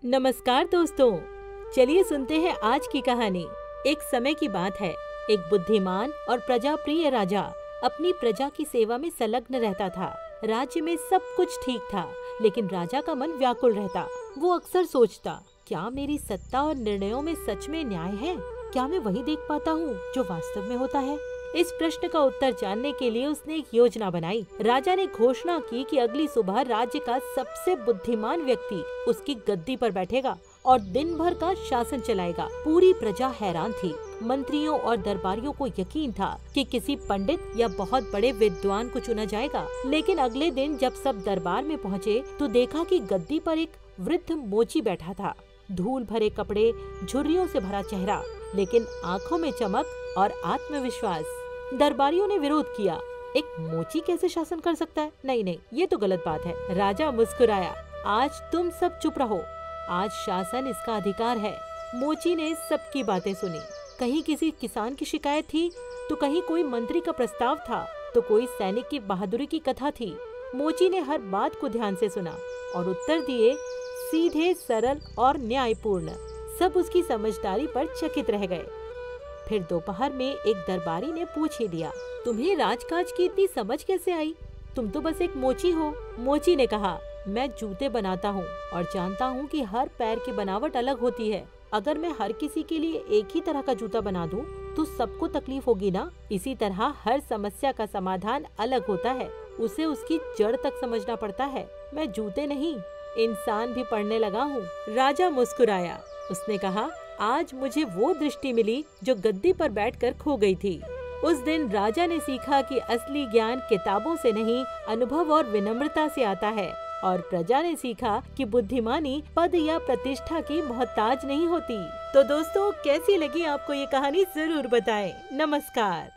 नमस्कार दोस्तों, चलिए सुनते हैं आज की कहानी। एक समय की बात है, एक बुद्धिमान और प्रजाप्रिय राजा अपनी प्रजा की सेवा में संलग्न रहता था। राज्य में सब कुछ ठीक था, लेकिन राजा का मन व्याकुल रहता। वो अक्सर सोचता, क्या मेरी सत्ता और निर्णयों में सच में न्याय है? क्या मैं वही देख पाता हूँ जो वास्तव में होता है? इस प्रश्न का उत्तर जानने के लिए उसने एक योजना बनाई। राजा ने घोषणा की कि अगली सुबह राज्य का सबसे बुद्धिमान व्यक्ति उसकी गद्दी पर बैठेगा और दिन भर का शासन चलाएगा। पूरी प्रजा हैरान थी। मंत्रियों और दरबारियों को यकीन था कि किसी पंडित या बहुत बड़े विद्वान को चुना जाएगा। लेकिन अगले दिन जब सब दरबार में पहुँचे तो देखा कि गद्दी पर एक वृद्ध मोची बैठा था। धूल भरे कपड़े, झुर्रियों से भरा चेहरा, लेकिन आंखों में चमक और आत्मविश्वास। दरबारियों ने विरोध किया, एक मोची कैसे शासन कर सकता है? नहीं, ये तो गलत बात है। राजा मुस्कुराया, आज तुम सब चुप रहो, आज शासन इसका अधिकार है। मोची ने सबकी बातें सुनी। कहीं किसी किसान की शिकायत थी, तो कहीं कोई मंत्री का प्रस्ताव था, तो कोई सैनिक की बहादुरी की कथा थी। मोची ने हर बात को ध्यान से सुना और उत्तर दिए, सीधे, सरल और न्यायपूर्ण। सब उसकी समझदारी पर चकित रह गए। फिर दोपहर में एक दरबारी ने पूछ ही लिया, तुम्हें राजकाज की इतनी समझ कैसे आई? तुम तो बस एक मोची हो। मोची ने कहा, मैं जूते बनाता हूँ और जानता हूँ कि हर पैर की बनावट अलग होती है। अगर मैं हर किसी के लिए एक ही तरह का जूता बना दूँ तो सबको तकलीफ होगी ना। इसी तरह हर समस्या का समाधान अलग होता है, उसे उसकी जड़ तक समझना पड़ता है। मैं जूते नहीं, इंसान भी पढ़ने लगा हूँ। राजा मुस्कुराया। उसने कहा, आज मुझे वो दृष्टि मिली जो गद्दी पर बैठकर खो गई थी। उस दिन राजा ने सीखा कि असली ज्ञान किताबों से नहीं, अनुभव और विनम्रता से आता है। और प्रजा ने सीखा कि बुद्धिमानी पद या प्रतिष्ठा की मोहताज नहीं होती। तो दोस्तों, कैसी लगी आपको ये कहानी? जरूर बताएं। नमस्कार।